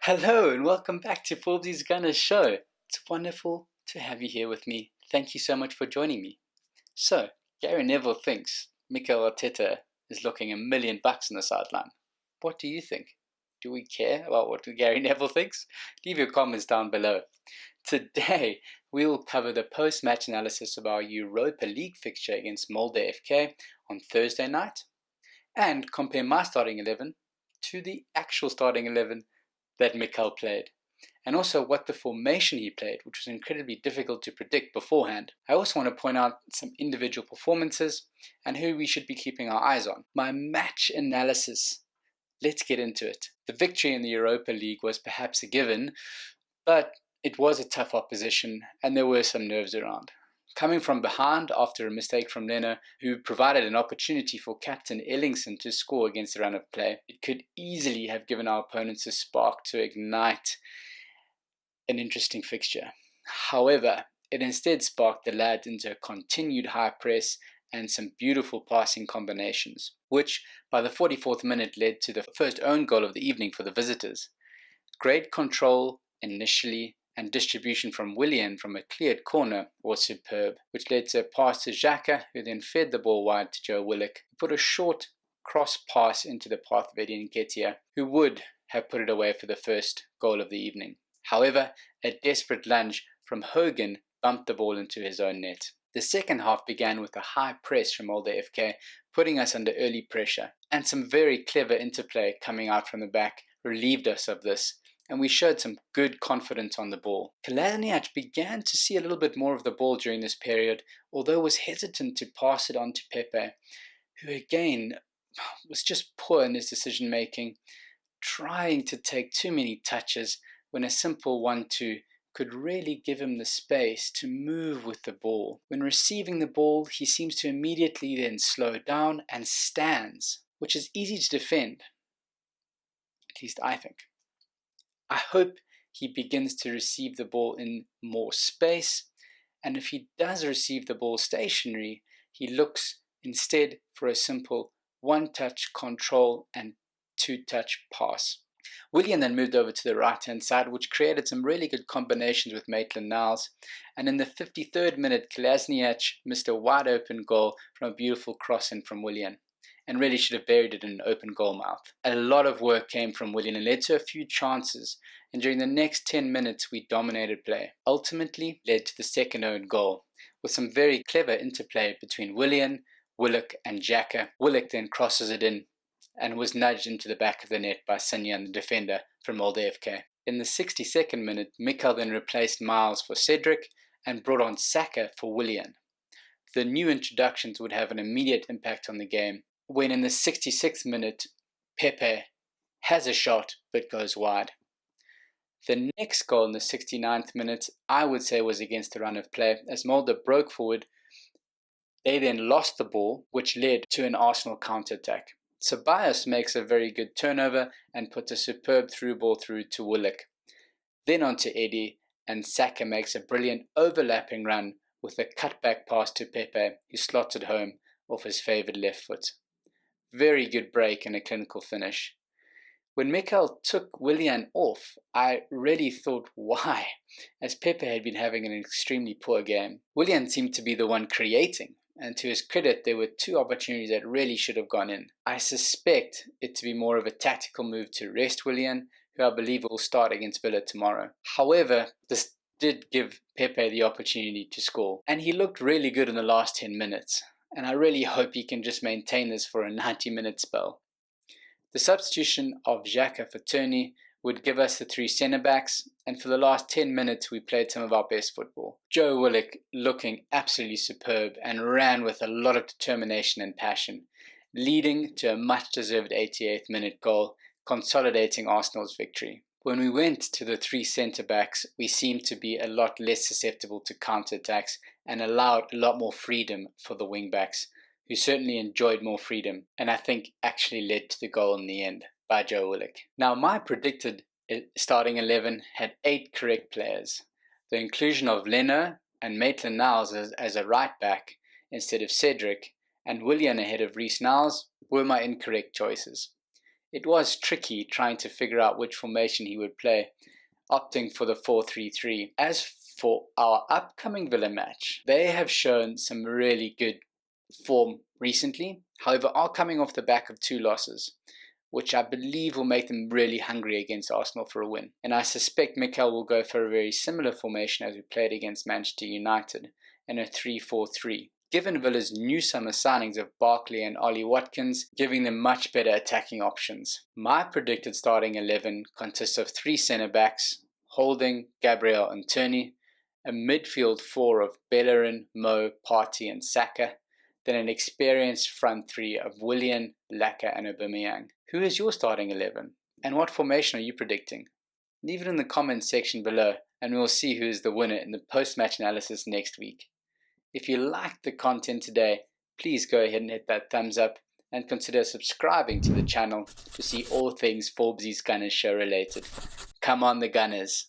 Hello and welcome back to Forbes' Gunner Show. It's wonderful to have you here with me. Thank you so much for joining me. So, Gary Neville thinks Mikel Arteta is looking $1 million on the sideline. What do you think? Do we care about what Gary Neville thinks? Leave your comments down below. Today, we will cover the post-match analysis of our Europa League fixture against Molde FK on Thursday night and compare my starting 11 to the actual starting 11 that Mikel played, and also what the formation he played, which was incredibly difficult to predict beforehand. I also want to point out some individual performances and who we should be keeping our eyes on. My match analysis. Let's get into it. The victory in the Europa League was perhaps a given, but it was a tough opposition and there were some nerves around. Coming from behind after a mistake from Leno, who provided an opportunity for captain Ellingson to score against the run of play, it could easily have given our opponents a spark to ignite an interesting fixture. However, it instead sparked the lads into a continued high press and some beautiful passing combinations, which by the 44th minute led to the first own goal of the evening for the visitors. Great control initially, and distribution from Willian from a cleared corner was superb, which led to a pass to Xhaka, who then fed the ball wide to Joe Willock, who put a short cross pass into the path of Eddie Nketiah, who would have put it away for the first goal of the evening. However, a desperate lunge from Hogan bumped the ball into his own net. The second half began with a high press from Molde FK, putting us under early pressure, and some very clever interplay coming out from the back relieved us of this, and we showed some good confidence on the ball. Kolasinac began to see a little bit more of the ball during this period, although was hesitant to pass it on to Pepe, who again was just poor in his decision making, trying to take too many touches when a simple 1-2 could really give him the space to move with the ball. When receiving the ball, he seems to immediately then slow down and stands, which is easy to defend, at least I think. I hope he begins to receive the ball in more space, and if he does receive the ball stationary, he looks instead for a simple one-touch control and two-touch pass. Willian then moved over to the right-hand side, which created some really good combinations with Maitland-Niles, and in the 53rd minute, Kolasinac missed a wide-open goal from a beautiful cross-in from Willian, and really should have buried it in an open goal mouth. A lot of work came from Willian and led to a few chances, and during the next 10 minutes we dominated play. Ultimately led to the second own goal, with some very clever interplay between Willian, Willock and Xhaka. Willock then crosses it in and was nudged into the back of the net by Sinyan, the defender from Molde FK. In the 62nd minute, Mikel then replaced Miles for Cedric and brought on Saka for Willian. The new introductions would have an immediate impact on the game, when in the 66th minute, Pepe has a shot but goes wide. The next goal in the 69th minute, I would say, was against the run of play. As Molde broke forward, they then lost the ball, which led to an Arsenal counter-attack. Ceballos makes a very good turnover and puts a superb through ball through to Willock. Then on to Eddie, and Saka makes a brilliant overlapping run with a cutback pass to Pepe, who slots it home off his favoured left foot. Very good break and a clinical finish. When Mikel took Willian off, I really thought, why? As Pepe had been having an extremely poor game. Willian seemed to be the one creating, and to his credit, there were two opportunities that really should have gone in. I suspect it to be more of a tactical move to rest Willian, who I believe will start against Villa tomorrow. However, this did give Pepe the opportunity to score, and he looked really good in the last 10 minutes. And I really hope he can just maintain this for a 90-minute spell. The substitution of Xhaka for Turney would give us the three centre-backs, and for the last 10 minutes we played some of our best football. Joe Willock looking absolutely superb and ran with a lot of determination and passion, leading to a much-deserved 88th minute goal, consolidating Arsenal's victory. When we went to the three centre-backs, we seemed to be a lot less susceptible to counter-attacks and allowed a lot more freedom for the wing-backs, who certainly enjoyed more freedom, and I think actually led to the goal in the end by Joe Willock. Now, my predicted starting 11 had 8 correct players. The inclusion of Leno and Maitland-Niles as a right-back instead of Cedric, and Willian ahead of Reece-Niles were my incorrect choices. It was tricky trying to figure out which formation he would play, opting for the 4-3-3. As for our upcoming Villa match, they have shown some really good form recently, however are coming off the back of 2 losses, which I believe will make them really hungry against Arsenal for a win. And I suspect Mikel will go for a very similar formation as we played against Manchester United, in a 3-4-3. Given Villa's new summer signings of Barkley and Ollie Watkins, giving them much better attacking options. My predicted starting 11 consists of 3 centre-backs, Holding, Gabriel and Turney, a midfield 4 of Bellerin, Mo, Partey and Saka, then an experienced front 3 of Willian, Laka and Aubameyang. Who is your starting 11? And what formation are you predicting? Leave it in the comments section below and we'll see who is the winner in the post-match analysis next week. If you liked the content today, please go ahead and hit that thumbs up and consider subscribing to the channel to see all things Forbesy Gunners show related. Come on the Gunners!